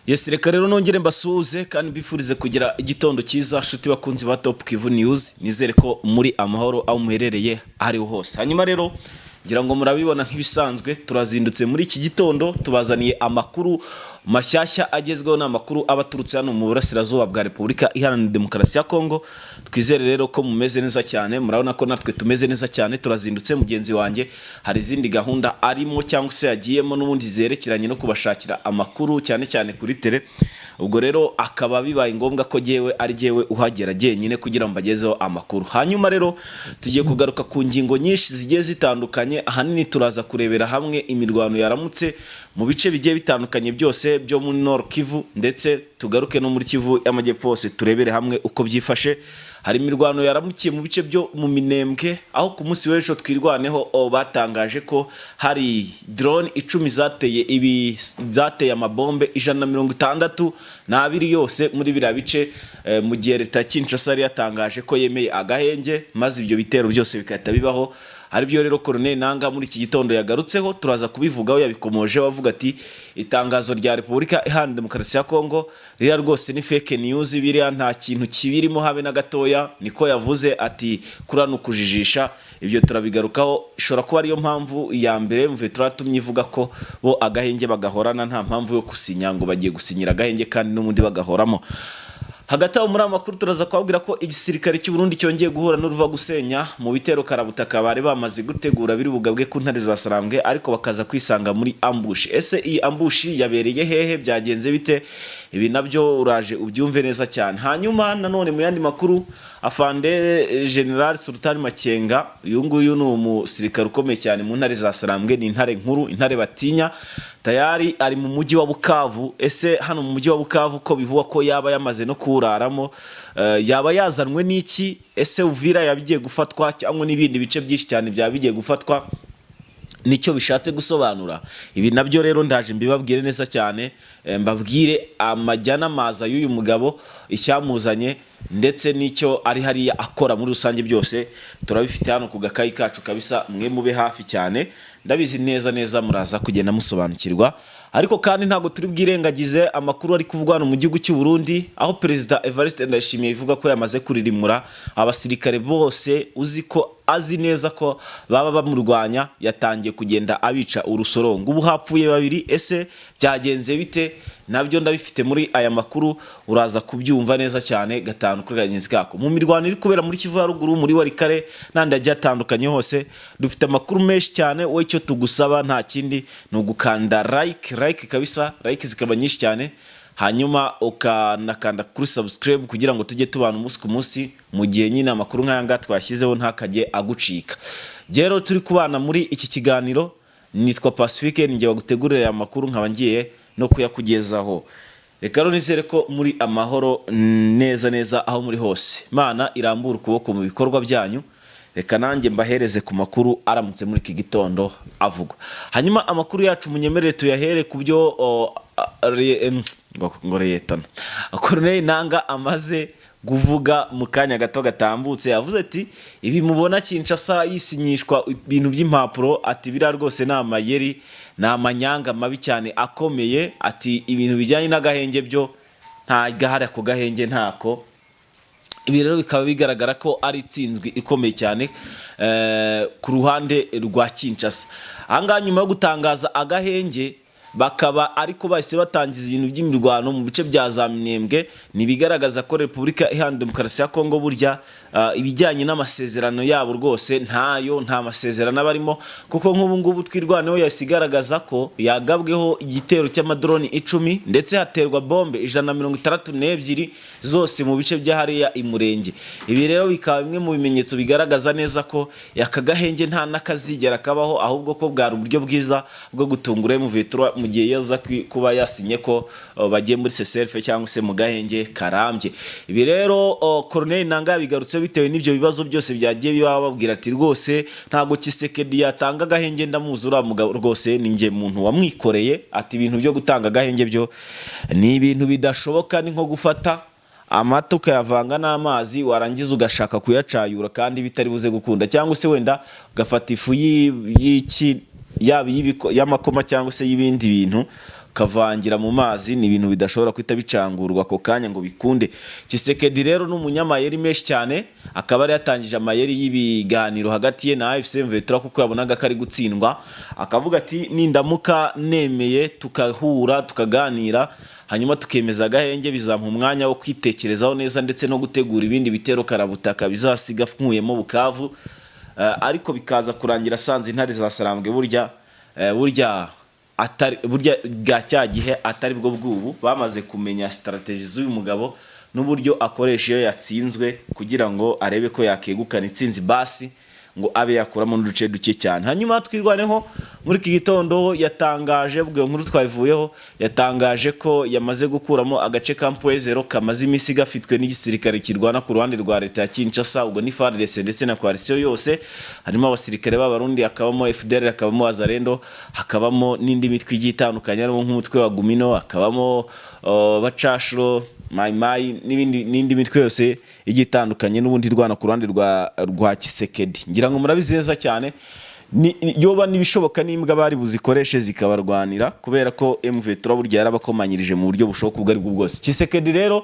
Yes, reka rero nongere mbasuhuze kandi mbifurize kugira igitondo cyiza shuti bakunzi ba Top Kivu News. Nizere ko muri amahoro aho muherereye ariho hose. Hanyuma rero ngira ngo murabibona nk'ibisanzwe turazindutse muri iki gitondo tubazaniye amakuru mashyashya agezweho n'amakuru abaturutse hano mu burasirazuba bwa Repubulika Iharanira Demokarasi ya Kongo. Twizere rero ko mumeze neza cyane, murabona ko natwe tumeze neza cyane. Turazindutse mugenzi wanjye hari izindi gahunda arimo cyangwa se yagiyemo n'ubundi zerekeranye no kubashakira amakuru cyane cyane kuri tele. Ubwo rero akaba bibaye ngombwa ko ari jewe uhagera nyine kugira ngo mbagezeho amakuru. Hanyuma rero tugiye kugaruka ku ngingo nyinshi zigiye zitandukanye. Ahanini turaza kurebera hamwe imirwano yaramutse mu bice bigiye bitandukanye byose byo muri Nord Kivu, ndetse tugaruke no muri Kivu y'Amajyepfo hose turebere hamwe uko byifashe. Hari imirwano yaramukiye mu bice byo mu Minembwe, aho ku munsi w'ejo twirwaneho batangaje ko hari drone 10 zateye amabombe 162 yose muri biriya bice, mu gihe leta ya Kinshasa yari yatangaje ko yemeye agahenge maze ibyo bitero byose bikahita bibaho. Hari byo rero Colonel Nanga muri iki gitondo yagarutseho, turaza kubivugaho. Yabikomoje bavuga ati itangazo rya Repubulika Iharanira Demokarasi ya Kongo rira rwose ni fake news, biriya nta kintu kibirimo habe na gatoya. Niko yavuze ati kurano kujijisha. Ibyo turabigarukaho, ishobora kuba ariyo mpamvu ya mbere mve turatumye ivuga ko bo agahenge bagahorana, nta mpamvu yo gusinya ngo bagiye gusinyira agahenge kandi n'umundi bagahoramo. Hagati aho muri amakuru turaza kwabwira ko igisirikare cy'u Burundi cyongeye guhura n'uruva gusenya mu bitero karabutaka bari bamaze gutegura biri bugabwe ku ntare za Sarambwe, ariko bakaza kwisanga muri ambush. Ese iyi ambush yabereye hehe, byagenze bite? Ibi nabyo uraje ubyumve neza cyane. Hanyuma nanone mu yandi makuru, Afande General Sultan Makenga, uyu nguyu ni umusirikare ukomeye cyane mu ntare za Sarambwe, ni intare nkuru, intare batinya, tayari ari mu mujyi wa Bukavu. Ese hano mu mujyi wa Bukavu ko bivugwa ko yaba yamaze no kuraramo, yaba yazanwe n'iki? Ese Uvira yabigiye gufatwa cyangwa n'ibindi bice byinshi cyane byabigiye gufatwa? Nicyo bishatse gusobanura. Ibi nabyo rero ndaje mbibabwire neza cyane, mbabwire amajyana maza y'uyu mugabo, icyamuzanye ndetse nicyo ari hariya akora muri rusange. Byose turabifite hano ku gakayi kacu kabisa, mwe mube hafi cyane, ndabizi neza muraza kugenda musobanukirwa. Ariko kandi ntago turi bwirengagize amakuru ari kuvugwa mu gihugu cy'u Burundi, aho Perezida Evariste Ndayishimiye ivuga ko yamaze kuririmura abasirikare bose uziko azi neza ko baba bamurwanya, yatangiye kugenda abica urusorongo. Ubu hapfuye 2. Ese byagenze bite? Nabyo ndabifite muri aya makuru, uraza kubyumva neza cyane gatanu kuri gagenzi kako. Mu mirwano iri kubera muri Kivu ya ruguru, muri Warikare nandi ajya atandukanye hose, dufite amakuru menshi cyane. Wowe icyo tugusaba nta kindi ni ugukanda like kabisa, like zikaba nyinshi cyane, hanyuma ukanakanda kuri subscribe kugira ngo tujye tubana umunsi ku munsi, mu gihe nyine amakuru nk'ayanga twashyizeho ntakajye agucika. Rero turi kubana muri iki kiganiro, nitwa Pacifique, ninjye wagutegurira aya makuru nkaba ngiye no kuyakugezaho. Reka rero nizere ko muri amahoro neza aho muri hose. Imana irambura ukuboko mu bikorwa byanyu. Reka nanjye mbahereze ku makuru aramutse muri iki gitondo avugwa. Hanyuma amakuru yacu munyemerere tuyahere ku byo ngoreyetana Colonel Nanga amaze kuvuga mu kanya gato gatambutse. Yavuze ati ibi mubona Kinshasa yisinyishwa ibintu by'impapuro, ati bira rwose ni amayeri, ni amanyanga mabi cyane akomeye. Ati ibintu bijyanye n'agahenge byo nta gahara ku gahenge ntako. Ibi rero bikaba bigaragara ko ari itsinzwi ikomeye cyane ku ruhande rwa Kinshasa. Ahangaha nyuma yo gutangaza agahenge, bakaba ariko bahise batangiza ibintu by'imirwano mu bice bya za Minembwe. Nibigaragaza ko Repubulika Iharanira Demokarasi ya Kongo burya ibijyanye n'amasezerano yabo rwose nta masezerano barimo, kuko nk'ubu ngubu twirwaneho yasigaragaza ko yagabweho igitero cy'amadrone 10 ndetse haterwa bombe 162 zose mu bice bya hariya imurenge. Ibi rero bikaba bimwe mu bimenyetso bigaragaza neza ko yakagahenge nta nakazigera kabaho, ahubwo ko bwari uburyo bwiza bwo gutungura M23 mu gihe yaza kuba yasinye ko bagiye muri CCRF cyangwa se mu gahenge karambye. Ibi rero Colonel Nanga bigarutse bitewe n'ibyo bibazo byose byagiye bababwira ati rwose ntago Kisekedi yatanga gahenge, ndamuzura mugabo rwose ninjye muntu wamwikoreye. Ati ibintu byo gutanga gahenge byo ni ibintu bidashoboka, ni nko gufata amata ukayavanga n'amazi warangiza ugashaka kuyacayura kandi bitari buze gukunda, cyangwa se wenda ugafata ifu y'iki y'amakoma cyangwa se y'ibindi bintu kavangira mu mazi, ni ibintu bidashobora kwita bicangurwa ako kanya ngo bikunde. Tshisekedi rero ni umunyamayeri menshi cyane, akaba yari yatangije amayeri y'ibiganiro hagati ye na AFC M23 kuko yabonaga ko ari gutsindwa, akavuga ati nindamuka nemeye tukahura tukaganira hanyuma tukemeza agahenge bizampa umwanya wo kwitekerezaho neza ndetse no gutegura ibindi bitero karabutaka bizasiga nkuyemo Bukavu. Ariko bikaza kurangira asanze intare za Sarambwe burya bwa cya gihe atari bwo bw'ubu, bamaze kumenya strategy z'uyu mugabo n'uburyo akoresha iyo yatsinzwe kugira ngo arebe ko yakegukana itsinzi basi ngo abe yakuramo n'uduce duke cyane. Hanyuma twirwaneho muri iki gitondo yatangaje, bwo nkuru twayivuyeho, yatangaje ko yamaze gukuramo agace ka Mpwezero kamaze imisi gafitwe n'igisirikare kirwana ku ruhande rwa leta ya Kinshasa, ubwo ni FARDC ndetse na coalition yose, harimo abasirikare b'abarundi, hakabamo FDL, hakabamo Wazalendo, hakabamo n'indi mitwe igiye itandukanye harimo nk'umutwe wa Gumino, hakabamo Bacashuro, Mai n'indi mitwe yose igiye itandukanye n'ubundi rwana ku ruhande rwa Tshisekedi. Ngira ngo murabizi neza cyane yoba nibishoboka n'imbwa bari buzikoreshe zikabarwanira, kubera ko M23 burya yarabakomanyirije mu buryo bushoboka ubwo ari bwo bwose. Tshisekedi rero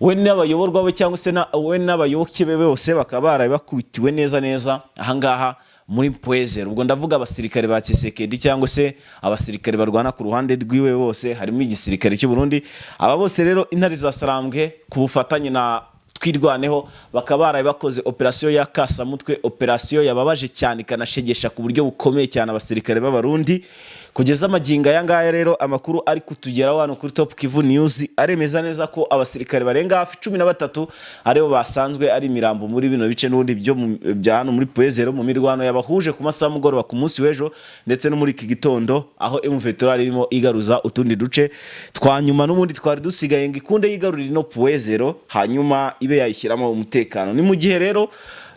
we n'abayoborwa be cyangwa se we n'abayoboke be bose bakaba baraye bakubitiwe neza ahangaha muri Mpwezero. Ubwo ndavuga abasirikare ba Tshisekedi cyangwa se abasirikare barwana ku ruhande rwiwe bose, harimo igisirikare cy'u Burundi. Aba bose rero intare za Sarambwe ku bufatanye na twirwaneho bakaba baraye bakoze operation ya Kasamutwe, operation yababaje cyane kanashegesha ku buryo bukomeye cyane abasirikare b'abarundi. Kugeza amaginga yangaya rero amakuru ari kutugeraho hano kuri Top Kivu News aremeza neza ko abasirikare barenga hafi 13 aribo basanzwe ari mirambo muri bino bice n'ubundi bya hano muri Mpwezero mu mirwano yabahuje ku masaha mugoroba ku munsi w'ejo ndetse no muri iki gitondo, aho M23 irimo igaruza utundi duce twanyuma n'ubundi twari dusigaye ngo ikunde yigarurira no Mpwezero hanyuma ibe yayishyiramo umutekano. Ni mu gihe rero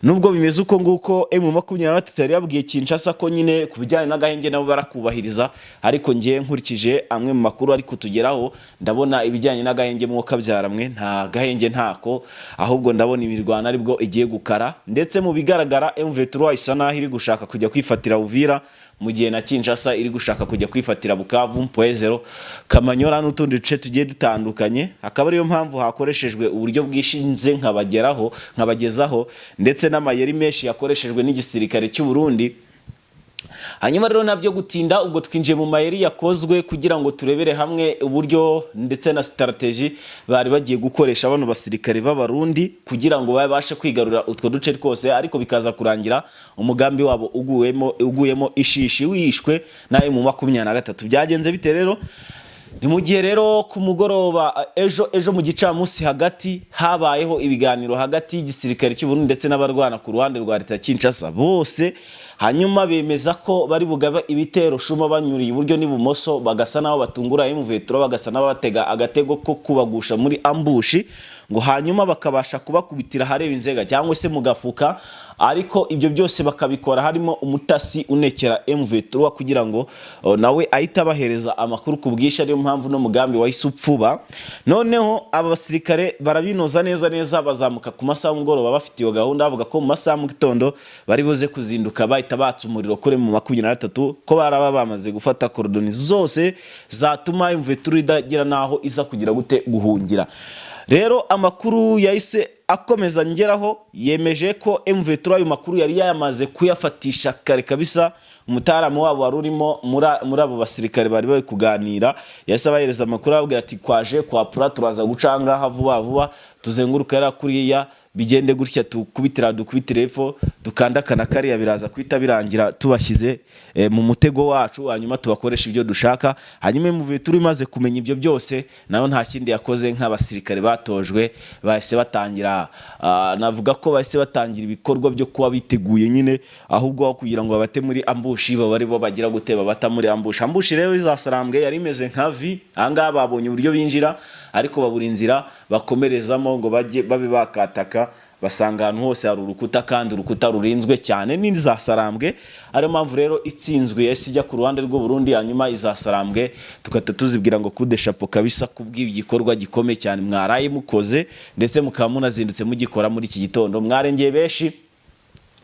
nubwo bimeze uko nguko M23 yari yabwiye Kinshasa ko nyine kubijyanye n'agahenge nabo barakubahiriza, ariko ngiye nkurikije amwe mu makuru ari kutugeraho ndabona ibijyanye n'agahenge mu kabyaramwe nta gahenge ntako, ahubwo ndabona imirwano aribwo igiye gukara, ndetse mu bigaragara M23 isa naho iri gushaka kujya kwifatira Uvira mu gihe na Kinshasa iri gushaka kujya kwifatira Bukavu, Mpwezero, Kamanyola n'utundi duce tugiye dutandukanye. Akaba ariyo mpamvu hakoreshejwe uburyo bwishinze nkabagezaho ndetse n'amayeri menshi yakoreshejwe n'igisirikare cy'u Burundi. Hanyuma rero nabyo gutinda, ubwo twinjiye mu mayeri yakozwe kugira ngo turebere hamwe uburyo ndetse na strategy bari bagiye gukoresha bano basirikare b'abarundi kugira ngo babashe kwigarura utwo duce twose, ariko bikaza kurangira umugambi wabo uguyemo ishishi wishwe na M23. Byagenze bite rero? Ni mu gihe rero ku mugoroba ejo mu gicamunsi hagati habayeho ibiganiro hagati y'igisirikare cy'u Burundi ndetse n'abarwana ku ruhande rwa leta Kinshasa bose, hanyuma bemeza ko bari bugaba ibitero shuma banyuriye iburyo n'ibumoso, bagasa naho batungura M23, bagasa naho batega agatego ko kubagusha muri ambushi ngo hanyuma bakabasha kubakubitira hareba inzega cyangwa se mugafuka, ariko ibyo byose bakabikora harimo umutasi unekera M23 kugira ngo nawe ahita bahereza amakuru ku bwisha. Ariyo mpamvu no mugambi wahise upfuba. Noneho aba basirikare barabinoza neza bazamuka ku masaha mugoroba bafite iyo gahunda, bavuga ko mu masaha mu gitondo bari buze kuzinduka bahita batsa umuriro kuri mu 23 ko baraba bamaze gufata korodoni zose zatuma M23 idagira naho iza kugira gute guhungira. Rero amakuru yahise akomeza ngeraho yemeje ko M23 ayo makuru yari yamaze kuyafatisha kare kabisa. Umutaramu wabo warurimo muri abo basirikare bari kuganira yahise abahereza amakuru ababwira ati kwaje kwa pura turaza gucanga vuba tuzenguruka yara kuriya bigende gutya dukubitire epfo dukandakana kariya biraza kwita birangira tubashyize mu mutego wacu, hanyuma tubakoresha ibyo dushaka. Hanyuma mu turi maze kumenya ibyo byose naho nta kindi yakoze nk'abasirikare batojwe bahise batangira navuga ko bahise batangira ibikorwa byo kuba biteguye nyine, ahubwo kugira ngo babate muri ambushi bari bo bagira guteba bata muri ambushi rero izasarambwe yari imeze nka vi. Ahangaha babonye uburyo binjira ariko babura inzira bakomerezamo ngo babe bakataka, basanga ahantu hose hari urukuta kandi urukuta rurinzwe cyane n'izasarambwe. Ariyo mpamvu rero itsinzwe yahise ijya ku ruhande rw'u Burundi, hanyuma izasarambwe tukata tuzibwira ngo kude chapeau kabisa kubw'igikorwa gikomeye cyane mwaraye mukoze ndetse mukaba munazindutse mugikora muri iki gitondo. Mwarengeye benshi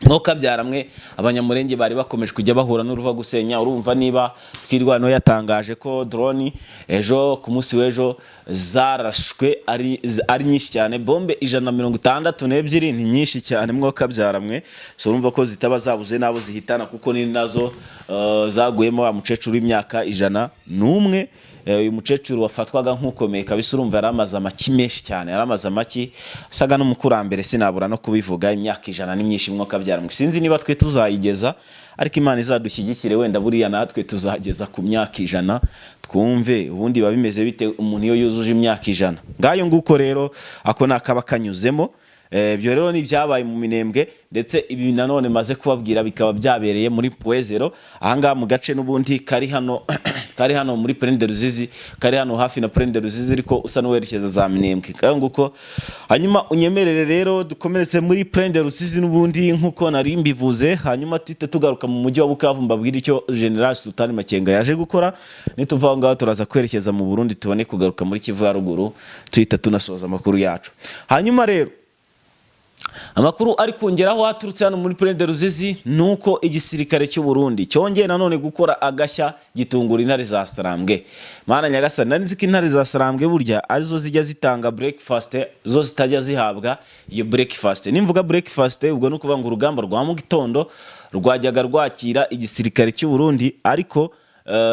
Mwoka byaramwe abanyamurenge bari bakomeje kujya bahura n'uruva gusenya. Urumva niba twirwano yatangaje ko drone ejo ku munsi w'ejo zarashwe ari nyinshi cyane, bombe 162 ni nyinshi cyane. Mwoka byaramwe so urumva ko zitaba zabuze nabo zihitana, kuko ni nazo zaguyemo wa mukecuru w'imyaka 101. Uyu mukecuru wafatwaga nk'ukomeye kabisa, urumva yaramaze amaki menshi cyane, yaramaze amaki asaga n'umukurambere, sinabura no kubivuga. Imyaka 100 ni myinshi. Mwoka byaramwe sinzi niba twe tuzayigeza, ariko Imana izadushyigikire, wenda buriya natwe tuzageza ku myaka 100 twumve ubundi babimeze bite umuntu iyo yuzuje imyaka 100. Ngayo nguko rero ako nakaba kanyuzemo. Byo rero ni byabaye mu Minembwe, ndetse ibi nanone maze kubabwira bikaba byabereye muri Poezero ahangaha mu gace n'ubundi kari hano muri Prende Ruzizi, kari hano hafi na Prende Ruzizi, ariko usa n'uwerekeza za Minembwe. Ngayo nguko hanyuma unyemerere rero dukomeretse muri Prende Ruzizi n'ubundi nkuko nari mbivuze, hanyuma twite tugaruka mu mujyi wa Bukavu mbabwira icyo General Sultan Makenga yaje gukora. Nituva ngaho turaza kwerekeza mu Burundi tubone kugaruka muri Kivu ya ruguru twita tunasoza amakuru yacu. Hanyuma rero amakuru ari kongeraho aturutse hano muri Prende Ruzizi nuko igisirikare cy'u Burundi cyongeye nanone gukora agashya gitungura intare za Sarambwe. Mana nyagasani, nari nzi ko intare za Sarambwe burya arizo zijya zitanga breakfast, zo zitajya zihabwa iyo breakfast. Nimvuga breakfast ubwo no kuvuga ngo urugamba rwa mu gitondo rwajyaga rwakira igisirikare cy'u Burundi, ariko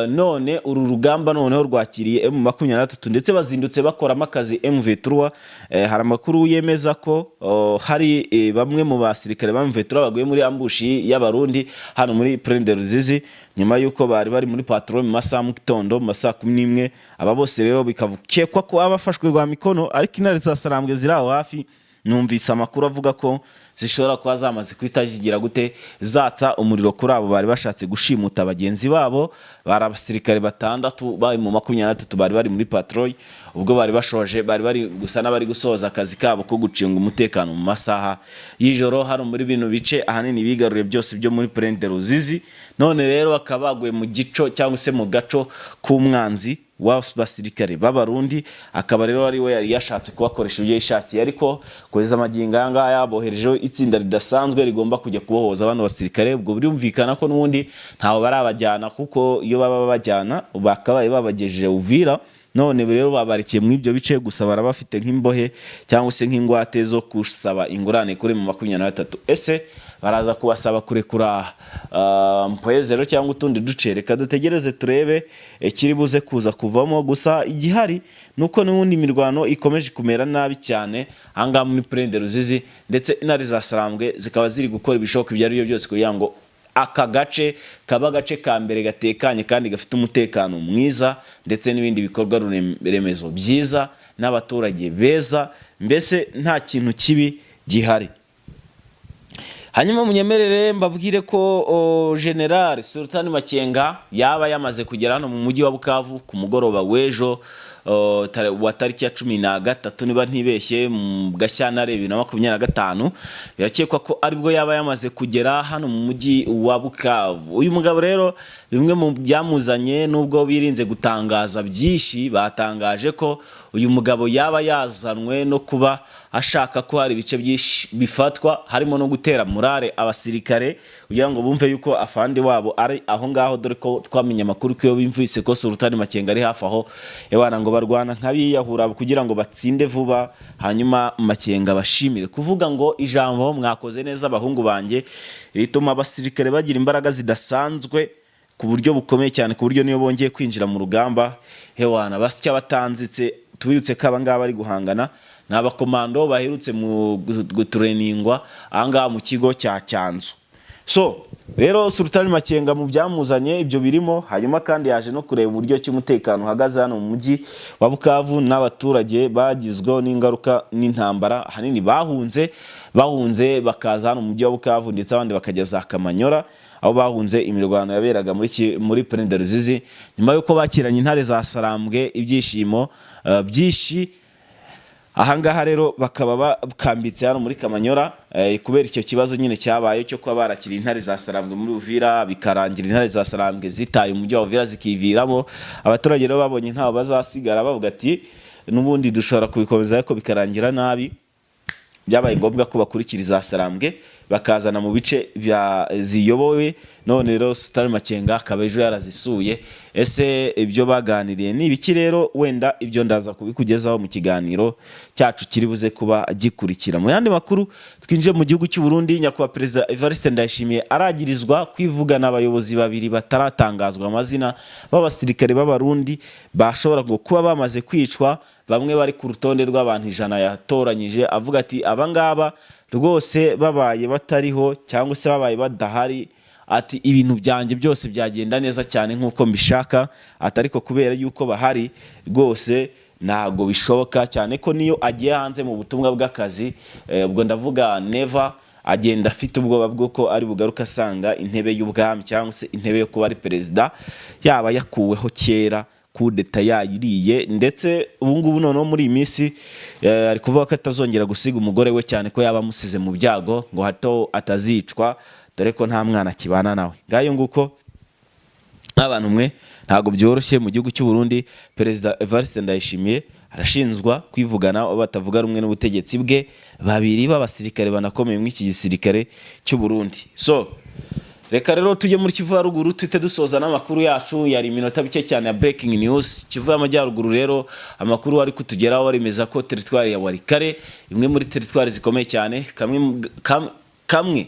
none uru rugamba noneho rwakiriye M23 ndetse bazindutse bakoramo akazi MV3. Hari amakuru yemeza ko hari bamwe mu basirikare ba MV3 baguye muri ambushi y'abarundi hano muri Prende Ruzizi, nyuma yuko bari muri patrol mu masaha mu gitondo mu masaha 11. Aba bose rero bikavukekwa ko abafashwe rwa mikono, ariko intare za Sarambwe ziraho hafi. Numvise amakuru avuga ko zishobora kuba zamaze kwita zigira gute zatsa umuriro kuri abo bari bashatse gushimuta bagenzi babo. Bari abasirikare 6 bari mu 23 bari muri patrol, ubwo bari bashoje, bari gusa n'abari gusoza akazi kabo ko gucunga umutekano mu masaha y'ijoro hano muri bino bice ahanini bigaruriye byose byo muri Prende Ruzizi. None rero bakabagwe mu gico cyangwa se mu gaco k'umwanzi w'abasirikare b'abarundi, akaba rero ari we yari yashatse kubakoresha ibyo yishakiye, ariko kweza amagingo anga yaboherejeho itsinda ridasanzwe rigomba kujya kubohoza bano basirikare. Ubwo birumvikana ko n'ubundi ntaho barabajyana, kuko iyo baba bajyana bakabaye babagejeje Uvira. None rero babarikiye mu ibyo bice gusa, barabafite nk'imbohe cyangwa se nk'ingwate zo kusaba ingurane kuri mu 23. Ese baraza kubasaba kurekura Poezero cyangwa utundi duce? Reka dutegereze turebe kiri buze kuza kuvamo. Gusa igihari nuko n'ubundi imirwano ikomeje kumera nabi cyane ahangaha muri Prende Ruzizi, ndetse intare za Sarambwe zikaba ziri gukora ibishoboka ibyo ari byo byose kugira ngo aka gace kaba gace ka mbere gatekanye kandi gafite umutekano mwiza, ndetse n'ibindi bikorwa remezo byiza n'abaturage beza, mbese nta kintu kibi gihari. Hanyuma munyemerere mbabwire ko General Sultan Makenga yaba yamaze kugera hano mu mujyi wa Bukavu ku mugoroba w'ejo wa tariki ya 13 niba ntibeshye mu Gashyantare 2025. Birakekwa ko aribwo yaba yamaze kugera hano mu mujyi wa Bukavu. Uyu mugabo rero bimwe mu byamuzanye, nubwo birinze gutangaza byinshi, batangaje ko uyu mugabo yaba yazanwe no kuba ashaka ko hari ibice byinshi bifatwa, harimo no gutera morale abasirikare kugira ngo bumve yuko afande wabo ari aho ngaho, dore ko twamenye amakuru ko bimvise ko Sultan Makenga ari hafi aho ebana ngo barwana nk'abiyahura kugira ngo batsinde vuba, hanyuma Makenga bashimire kuvuga ngo ijambo mwakoze neza abahungu banjye, rituma abasirikare bagira imbaraga zidasanzwe ku buryo bukomeye cyane, ku buryo niyo bongeye kwinjira mu rugamba hewana basya batanzitse. Tubirutse ko abangaba bari guhangana n'abakomando baherutse mu gutureningwa ahangaha mu kigo cya Cyanzu. So rero Sultan Makenga mu byamuzanye ibyo birimo, hanyuma kandi yaje no kureba uburyo cy'umutekano uhagaze hano mu mujyi wa Bukavu, n'abaturage bagizweho n'ingaruka n'intambara hanini bahunze bakaza hano mu mujyi wa Bukavu, ndetse abandi bakajya za Kamanyora aho bahunze imirwano yaberaga muri Prende Ruzizi, nyuma yuko bakiranye intare za Sarambwe ibyishimo byinshi. Ahangaha rero bakaba bakambitse hano muri Kamanyora kubera icyo kibazo nyine cyabaye cyo kuba barakiriye intare za Sarambwe muri Uvira, bikarangira intare za Sarambwe zitaye umujyi wa Uvira zikiviramo. Abaturage rero babonye ntaho bazasigara, bavuga ati n'ubundi dushobora kubikomeza ariko bikarangira nabi. Byabaye ngombwa ko bakurikira za Sarambwe bakazana mu bice ziyobowe. None rero Sultan Makenga akaba ejo yarazisuye. Ese ibyo baganiriye ni ibiki rero? Wenda ibyo ndaza kubikugezaho mu kiganiro cyacu kiri buze kuba gikurikira. Mu yandi makuru twinjiye mu gihugu cy'u Burundi, nyakubahwa Perezida Evariste Ndayishimiye aragirizwa kwivugana abayobozi babiri bataratangazwa amazina b'abasirikare b'abarundi bashobora kuba bamaze kwicwa, bamwe bari ku rutonde rw'abantu 100 yatoranyije, avuga ati abangaba rwose babaye batariho cyangwa se babaye badahari, ati ibintu byanjye byose byagenda neza cyane nk'uko mbishaka, atariko kubera yuko bahari rwose ntago bishoboka, cyane ko niyo agiye hanze mu butumwa bw'akazi, ubwo ndavuga Never, agenda afite ubwoba bw'uko ari bugaruka asanga intebe y'ubwami cyangwa se intebe yo kuba ari perezida yaba yakuweho kera, kudeta yayiriye. Ndetse ubu ngubu noneho muri iyi minsi ari kuvuga ko atazongera gusiga umugore we, cyane ko yaba amusize mu byago ngo hato atazicwa, dore ko nta mwana kibana nawe. Ngayo nguko abantu mwe ntago byoroshye mu gihugu cy'u Burundi. Perezida Evariste Ndayishimiye arashinzwa kwivugana batavuga rumwe n'ubutegetsi bwe, babiri b'abasirikare banakomeye mu iki gisirikare cy'u Burundi. So reka rero tujye muri Kivu ya ruguru twite dusoza n'amakuru yacu. Yari iminota bike cyane ya breaking news. Kivu y'amajyaruguru rero amakuru ari kutugeraho aremeza ko teritwari ya Walikare, imwe muri teritwari zikomeye cyane, kamwe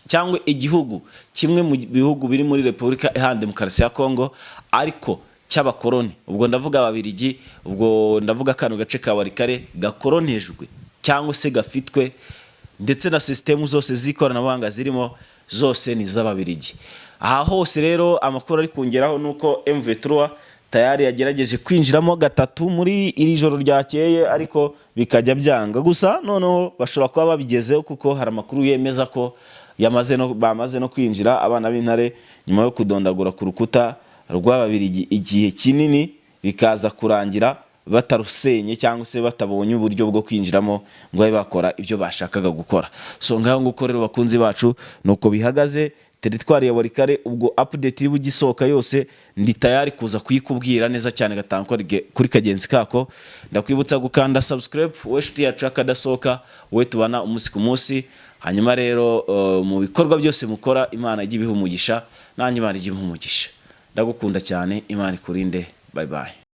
cyangwa igihugu kimwe mu bihugu biri muri Repubulika Iharanira Demokarasi ya Kongo ariko cy'abakoroni, ubwo ndavuga ababirigi, ubwo ndavuga kano gace ka Walikare gakoronejwe cyangwa se gafitwe, ndetse na system zose z'ikoranabuhanga zirimo zose ni z'ababirigi. Aha hose rero amakuru ari kungeraho nuko MV3 tayari yagerageje kwinjiramo gatatu muri iri joro ryakeye, ariko bikajya byanga. Gusa noneho bashobora kuba babigezeho kuko hari amakuru yemeza ko bamaze no kwinjira abana b'intare nyuma yo kudondagura ku rukuta rw'ababirigi igihe kinini, bikaza kurangira batarusenye cyangwa se batabonye uburyo bwo kwinjiramo ngo babe bakora ibyo bashakaga gukora. So ngaho nguko rero bakunzi bacu nuko bihagaze teritwari ya Walikare. Ubwo update y'ugisohoka yose ndi tayari kuza kuyikubwira neza cyane gatanko kuri kagenzi kako. Ndakwibutsa gukanda subscribe we shuti yacu akadasohoka, we tubana umunsi ku munsi. Hanyuma rero mu bikorwa byose mukora Imana ijye ibiha umugisha, nanjye Imana ijye ibiha umugisha. Ndagukunda cyane, Imana ikurinde. Bye bye.